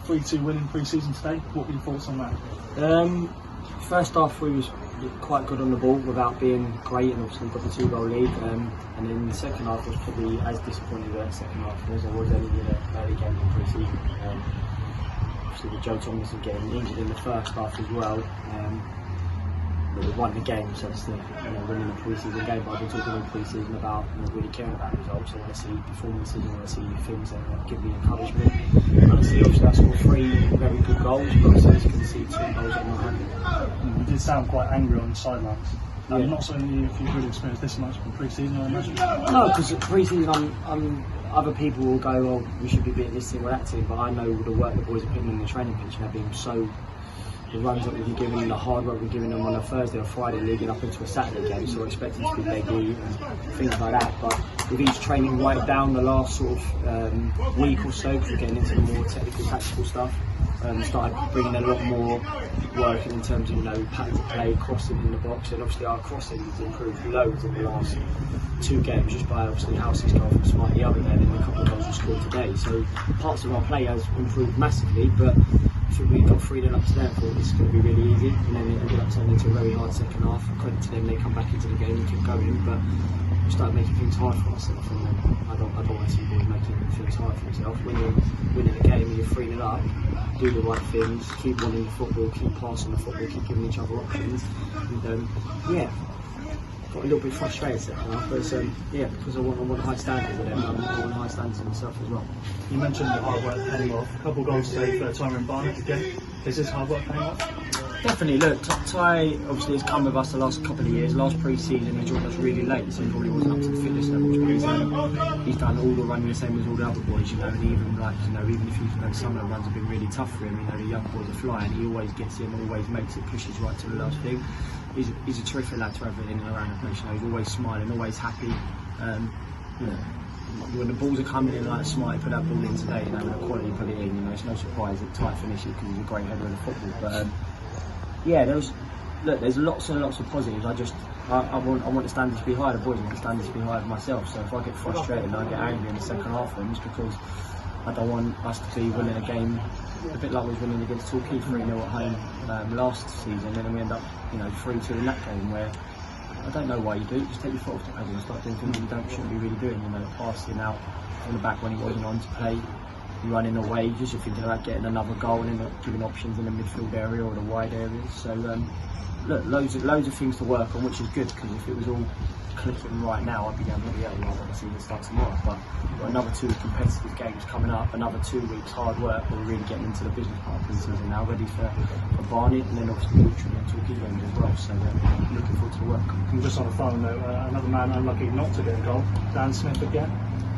3-2 win in pre-season today. What were your thoughts on that? First half we was quite good on the ball without being great, and obviously got the 2-goal lead. And then the second half was probably as disappointing as that second half as I was any early games in pre-season. Obviously with Joe Tomlinson getting injured in the first half as well. We won the game, so it's winning a pre-season game. But I've been talking in pre-season about not really caring about results. I want to see performances, I want to see things that give me encouragement. I want to see, obviously I scored 3 very good goals, but as you can see 2 goals I'm not happy. You did sound quite angry on the sidelines. Yeah. Not something if you've really experienced this much in pre-season, I imagine. No, because pre-season other people will go, well, we should be beating this team or that team, but I know the work the boys are putting in the training pitch, and they've been so. The runs that we've been giving them, the hard work we're giving them on a Thursday or Friday leading up into a Saturday game, so we're expecting to be debut and things like that. But with each training right down the last sort of week or so, because we're getting into the more technical, tactical stuff, started bringing a lot more work in terms of pattern to play, crossing in the box, and obviously our crossing has improved loads in the last 2 games, just by obviously House's goal from Smart the other day and then a couple of goals we scored today. So parts of our play has improved massively, but we got 3-0 up to there, I thought this is going to be really easy, and then it ended up turning into a very hard second half. Credit to them, they come back into the game and keep going, but we started making things hard for ourselves, and I don't want to see boys making things hard for themselves. When you're winning the game and you're 3-0 up, do the right things, keep winning the football, keep passing the football, keep giving each other options, and got a little bit frustrated second half, but because I want high standards with them, I want high standards for myself as well. You mentioned the hard work paying off. A couple of goals today for Tyrone Barnett again. Is this hard work paying off? Definitely. Look, Ty obviously has come with us the last couple of years. Last pre-season he joined us really late, so he probably wasn't up to the fitness levels. But he's done all the running the same as all the other boys. And even if some of the runs have been really tough for him, the young boys are flying. He always gets in, always makes it, pushes right to the last thing. He's a terrific lad to have in and around the place. He's always smiling, always happy. When the balls are coming in like Smart, put that ball in today, with the quality put it in. It's no surprise that Ty finished it because he's a great header of the football. But there's lots and lots of positives. I want the standards to be higher. The boys want the standards to be higher myself. So if I get frustrated and I get angry in the second half, then it's because I don't want us to be winning a game a bit like we was winning against Torquay 3-0 at home last season, and then we end up 3-2 in that game where I don't know why you do it. Just take your foot off the pedal and start doing things you shouldn't be really doing. Passing out from the back when he wasn't on to play, you running away, just you're thinking about getting another goal and then giving options in the midfield area or the wide areas. So loads of things to work on, which is good, because if it was all clicking right now, I'd be going, I'd want to see this start tomorrow. But we've got another 2 competitive games coming up, another 2 weeks hard work. We're really getting into the business part of the season now, ready for Barnet, and then obviously Wiltshire and Torquay games as well. So looking forward to the work. And just on a final note, another man unlucky not to get a goal, Dan Smith again.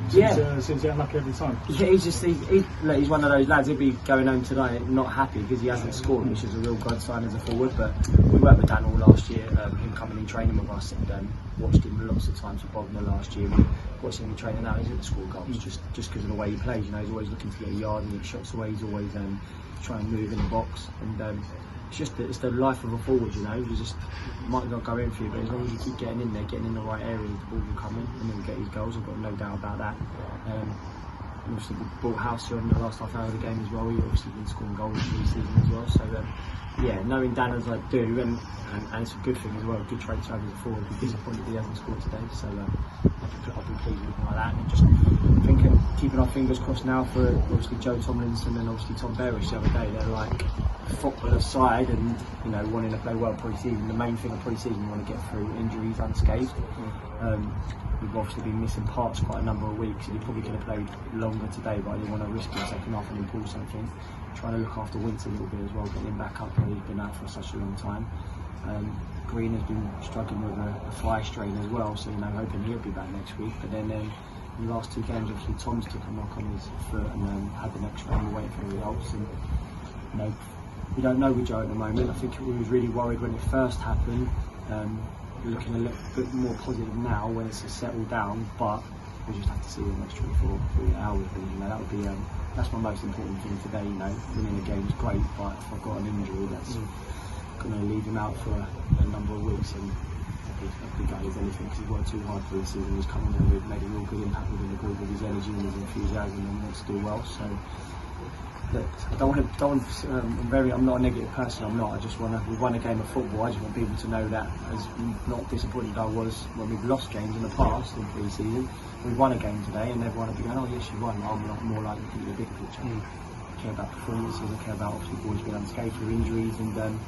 Seems to get unlucky every time. Yeah, he's one of those lads. He'll be going home tonight not happy because he hasn't scored, which is a real good sign as a forward. But we worked with Dan all last year, him coming in training with us, and watched him lots of times for Bognor last year. We watched him in training now. He doesn't score goals just because of the way he plays. He's always looking to get a yard and get shots away. He's always trying to move in the box, and it's the life of a forward. You just might not go in for you, but as long as you keep getting in there, getting in the right area, the ball will come in and he'll get his goals. I've got no doubt about that. And obviously we brought House on the last half hour of the game as well. He's obviously been scoring goals this season as well. So knowing Dan as I do, and it's a good thing as well, a good trait to have as a forward. I'd be disappointed he hasn't scored today. So I'll be pleased with him like that. And just thinking, keeping our fingers crossed now for obviously Joe Tomlinson and obviously Tom Berish the other day. They're like football aside, and wanting to play well pre-season. The main thing of pre-season, you want to get through injuries unscathed. We've obviously been missing parts quite a number of weeks, and he probably could have played longer today, but I didn't want to risk the second half and pull something. Trying to look after Winter a little bit as well, getting him back up where he's been out for such a long time. Green has been struggling with a thigh strain as well, so hoping he'll be back next week. But then in the last 2 games, obviously Tom's took a knock on his foot and had the next round. We're waiting for the results, and we don't know with Joe at the moment. I think we was really worried when it first happened. Looking a little bit more positive now when it's settled down, but we just have to see the next 24 hours. That would be that's my most important thing today. Winning a game is great, but if I've got an injury that's going to leave him out for a number of weeks, and I'd be gutted as anything, because he's worked too hard for the season. He's coming in with made a real good impact within the group with his energy and his enthusiasm, and wants to do well. So look, I'm not a negative person. I'm not. I just want to. We won a game of football. I just want people to know that, as not disappointed I was when we've lost games in the past in pre-season. We won a game today, and everyone will be going, "Oh yes, you won." I'm not more likely to think of the bigger picture. I care about performances. I care about obviously boys being unscathed through injuries and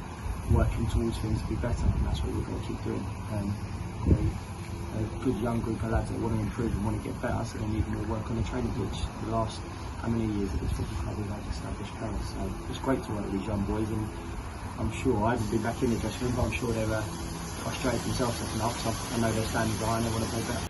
working towards things to be better. And that's what we've got to keep doing. A good young group of lads that want to improve and want to get better, so they need more work on the training pitch. The last how many years at this football club we've had established players, so it's great to work with these young boys, and I'm sure I haven't been back in the dressing room, but I'm sure they're frustrated themselves second half, so I know they're standing behind, they want to play better.